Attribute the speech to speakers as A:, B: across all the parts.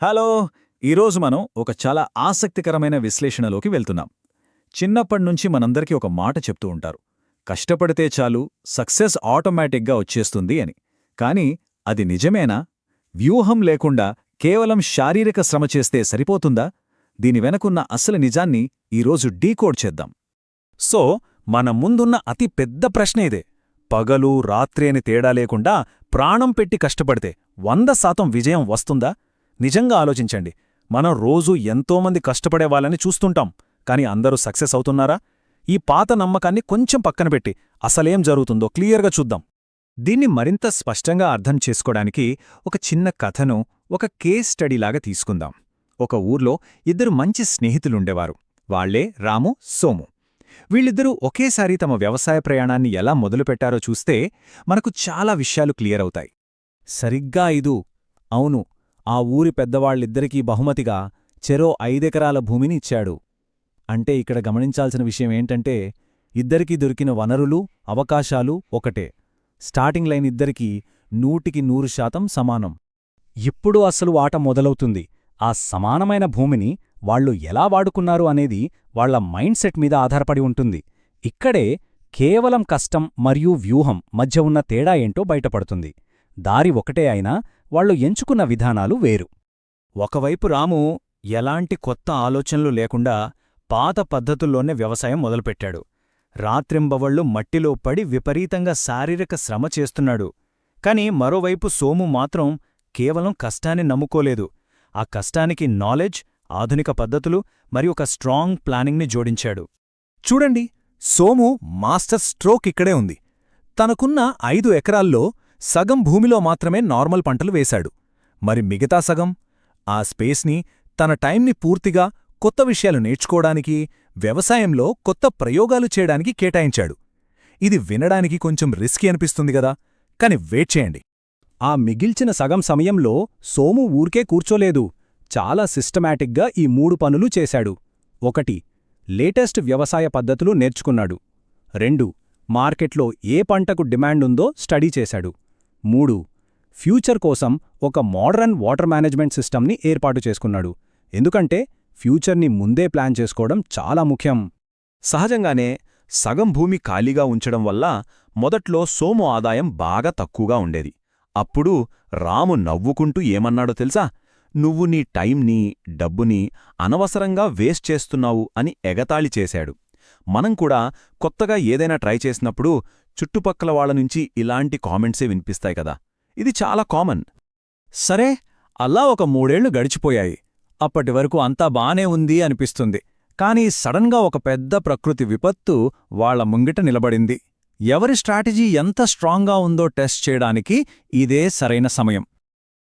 A: Hello! ఈరోజు మనం ఒక చాలా ఆసక్తికరమైన విశ్లేషణలోకి వెళ్తున్నాం. చిన్నప్పటినుంచి మనందరికీ ఒక మాట చెప్తూ ఉంటారు. కష్టపడితే చాలు సక్సెస్ ఆటోమేటిక్గా వచ్చేస్తుంది అని. కానీ అది నిజమేనా? వ్యూహం లేకుండా కేవలం శారీరక శ్రమ చేస్తే సరిపోతుందా? దీని వెనకున్న అసలు నిజాన్ని ఈరోజు డీకోడ్ చేద్దాం.
B: సో మన ముందున్న అతి పెద్ద ప్రశ్న ఇదే. పగలు రాత్రి అని తేడా లేకుండా ప్రాణం పెట్టి కష్టపడితే 100% విజయం వస్తుందా? నిజంగా ఆలోచించండి. మనం రోజూ ఎంతోమంది కష్టపడే వాళ్ళని చూస్తుంటాం, కాని అందరూ సక్సెస్ అవుతున్నారా? ఈ పాత నమ్మకాన్ని కొంచెం పక్కనపెట్టి అసలేం జరుగుతుందో క్లియర్గా చూద్దాం.
C: దీన్ని మరింత స్పష్టంగా అర్థం చేసుకోడానికి ఒక చిన్న కథను, ఒక కేస్ స్టడీలాగా తీసుకుందాం. ఒక ఊర్లో ఇద్దరు మంచి స్నేహితులుండేవారు. వాళ్లే రాము, సోము. వీళ్ళిద్దరూ ఒకేసారి తమ వ్యవసాయ ప్రయాణాన్ని ఎలా మొదలుపెట్టారో చూస్తే మనకు చాలా విషయాలు క్లియర్ అవుతాయి.
B: సరిగ్గా అవును, ఆ ఊరి పెద్దవాళ్ళిద్దరికీ బహుమతిగా చెరో 5 ఎకరాల భూమిని ఇచ్చాడు. అంటే ఇక్కడ గమనించాల్సిన విషయమేంటంటే, ఇద్దరికీ దొరికిన వనరులు, అవకాశాలు ఒకటే. స్టార్టింగ్ లైన్ ఇద్దరికీ 100% సమానం. ఇప్పుడు అసలు ఆట మొదలవుతుంది. ఆ సమానమైన భూమిని వాళ్లు ఎలా వాడుకున్నారు అనేది వాళ్ల మైండ్ సెట్ మీద ఆధారపడి ఉంటుంది. ఇక్కడే కేవలం కష్టం మరియు వ్యూహం మధ్య ఉన్న తేడా ఏంటో బయటపడుతుంది. దారి ఒకటే అయినా వాళ్లు ఎంచుకున్న విధానాలు వేరు.
C: ఒకవైపు రాము ఎలాంటి కొత్త ఆలోచనలు లేకుండా పాత పద్ధతుల్లోనే వ్యవసాయం మొదలుపెట్టాడు. రాత్రింబవళ్లు మట్టిలో పడి విపరీతంగా శారీరక శ్రమ చేస్తున్నాడు. కాని మరోవైపు సోము మాత్రం కేవలం కష్టాన్ని నమ్ముకోలేదు. ఆ కష్టానికి నాలెడ్జ్, ఆధునిక పద్ధతులు మరియు ఒక స్ట్రాంగ్ ప్లానింగ్ని జోడించాడు. చూడండి, సోము మాస్టర్ స్ట్రోక్ ఇక్కడే ఉంది. తనకున్న 5 ఎకరాల్లో సగం భూమిలో మాత్రమే నార్మల్ పంటలు వేశాడు. మరి మిగతా సగం? ఆ స్పేస్ని తన టైంని పూర్తిగా కొత్త విషయాలు నేర్చుకోవడానికి, వ్యవసాయంలో కొత్త ప్రయోగాలు చేయడానికి కేటాయించాడు. ఇది వినడానికి కొంచెం రిస్కీ అనిపిస్తుంది గదా, కాని వెయిట్ చేయండి.
B: ఆ మిగిల్చిన సగం సమయంలో సోము ఊరికే కూర్చోలేదు. చాలా సిస్టమాటిక్గా ఈ 3 పనులు చేశాడు. 1. లేటెస్ట్ వ్యవసాయ పద్ధతులు నేర్చుకున్నాడు. 2. మార్కెట్లో ఏ పంటకు డిమాండుందో స్టడీ చేశాడు. 3. ఫ్యూచర్ కోసం ఒక మోడరన్ వాటర్ మేనేజ్మెంట్ సిస్టమ్ని ఏర్పాటు చేసుకున్నాడు. ఎందుకంటే ఫ్యూచర్ని ముందే ప్లాన్ చేసుకోవడం చాలా ముఖ్యం.
C: సహజంగానే సగం భూమి ఖాళీగా ఉంచడం వల్ల మొదట్లో సోము ఆదాయం బాగా తక్కువగా ఉండేది. అప్పుడు రాము నవ్వుకుంటూ ఏమన్నాడో తెలుసా? నువ్వు నీ టైంని, డబ్బుని అనవసరంగా వేస్ట్ చేస్తున్నావు అని ఎగతాళి చేశాడు. మనం కూడా కొత్తగా ఏదైనా ట్రై చేసినప్పుడు చుట్టుపక్కల వాళ్లనుంచి ఇలాంటి కామెంట్సే వినిపిస్తాయి కదా. ఇది చాలా కామన్.
A: సరే, అలా ఒక 3 ఏళ్లు గడిచిపోయాయి. అప్పటివరకు అంతా బానే ఉంది అనిపిస్తుంది. కానీ సడన్గా ఒక పెద్ద ప్రకృతి విపత్తు వాళ్ల ముంగిట నిలబడింది. ఎవరి స్ట్రాటజీ ఎంత స్ట్రాంగ్గా ఉందో టెస్ట్ చేయడానికి ఇదే సరైన సమయం.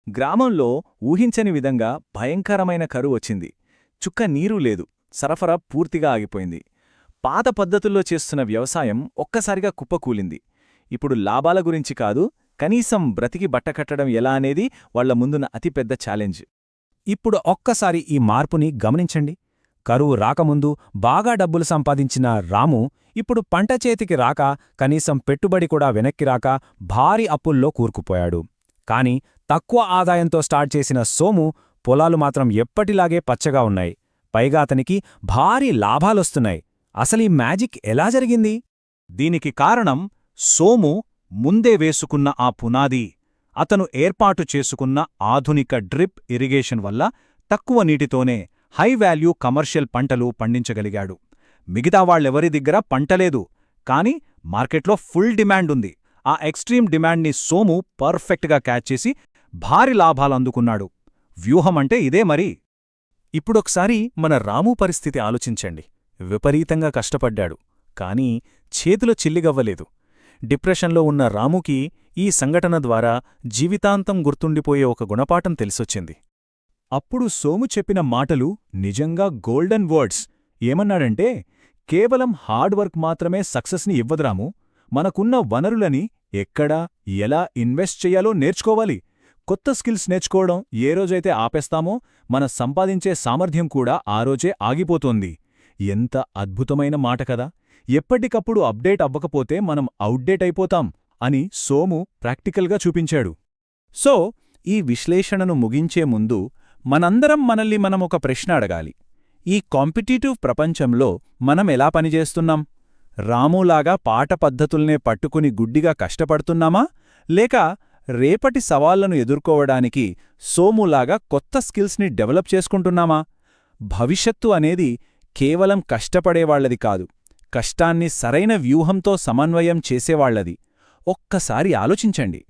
C: గ్రామంలో ఊహించని విధంగా భయంకరమైన కరువు వచ్చింది. చుక్క నీరు లేదు, సరఫరా పూర్తిగా ఆగిపోయింది. పాత పద్ధతుల్లో చేస్తున్న వ్యవసాయం ఒక్కసారిగా కుప్పకూలింది. ఇప్పుడు లాభాల గురించి కాదు, కనీసం బ్రతికి బట్టకట్టడం ఎలా అనేది వాళ్ల ముందున్న అతిపెద్ద ఛాలెంజ్.
B: ఇప్పుడు ఒక్కసారి ఈ మార్పుని గమనించండి. కరువు రాకముందు బాగా డబ్బులు సంపాదించిన రాము ఇప్పుడు పంట చేతికి రాక, కనీసం పెట్టుబడి కూడా వెనక్కి రాక భారీ అప్పుల్లో కూరుకుపోయాడు. కాని తక్కువ ఆదాయంతో స్టార్ట్ చేసిన సోము పొలాలు మాత్రం ఎప్పటిలాగే పచ్చగా ఉన్నాయి. పైగా అతనికి భారీ లాభాలొస్తున్నాయి. అసలీ మ్యాజిక్ ఎలా జరిగింది?
C: దీనికి కారణం సోము ముందే వేసుకున్న ఆ పునాది. అతను ఏర్పాటు చేసుకున్న ఆధునిక డ్రిప్ ఇరిగేషన్ వల్ల తక్కువ నీటితోనే హై వాల్యూ కమర్షియల్ పంటలు పండించగలిగాడు. మిగతా వాళ్ళెవరి దగ్గర పంటలేదు, కాని మార్కెట్లో ఫుల్ డిమాండ్ ఉంది. ఆ ఎక్స్ట్రీమ్ డిమాండ్ని సోము పర్ఫెక్ట్గా క్యాచ్ చేసి భారీ లాభాలందుకున్నాడు. వ్యూహమంటే ఇదే మరి. ఇప్పుడొకసారి మన రాము పరిస్థితి ఆలోచించండి. విపరీతంగా కష్టపడ్డాడు, కానీ చేతిలో చిల్లిగవ్వలేదు. డిప్రెషన్లో ఉన్న రాముకి ఈ సంఘటన ద్వారా జీవితాంతం గుర్తుండిపోయే ఒక గుణపాఠం తెలిసొచ్చింది. అప్పుడు సోము చెప్పిన మాటలు నిజంగా గోల్డెన్ వర్డ్స్. ఏమన్నాడంటే, కేవలం హార్డ్ వర్క్ మాత్రమే సక్సెస్ని ఇవ్వదురాము, మనకున్న వనరులని ఎక్కడ, ఎలా ఇన్వెస్ట్ చెయ్యాలో నేర్చుకోవాలి. కొత్త స్కిల్స్ నేర్చుకోవడం ఏ రోజైతే ఆపేస్తామో మన సంపాదించే సామర్థ్యం కూడా ఆ రోజే ఆగిపోతోంది. ఎంత అద్భుతమైన మాట కదా. ఎప్పటికప్పుడు అప్డేట్ అవ్వకపోతే మనం అవుట్డేట్ అయిపోతాం అని సోము ప్రాక్టికల్గా చూపించాడు. సో ఈ విశ్లేషణను ముగించే ముందు
B: మనందరం మనల్ని మనం ఒక ప్రశ్న అడగాలి. ఈ కాంపిటీటివ్ ప్రపంచంలో మనం ఎలా పనిచేస్తున్నాం? రాములాగా పాట పద్ధతుల్నే పట్టుకుని గుడ్డిగా కష్టపడుతున్నామా, లేక రేపటి సవాళ్లను ఎదుర్కోవడానికి సోములాగా కొత్త స్కిల్స్ని డెవలప్ చేసుకుంటున్నామా? భవిష్యత్తు అనేది కేవలం కష్టపడేవాళ్లది కాదు, కష్టాన్ని సరైన వ్యూహంతో సమన్వయం చేసేవాళ్లది. ఒక్కసారి ఆలోచించండి.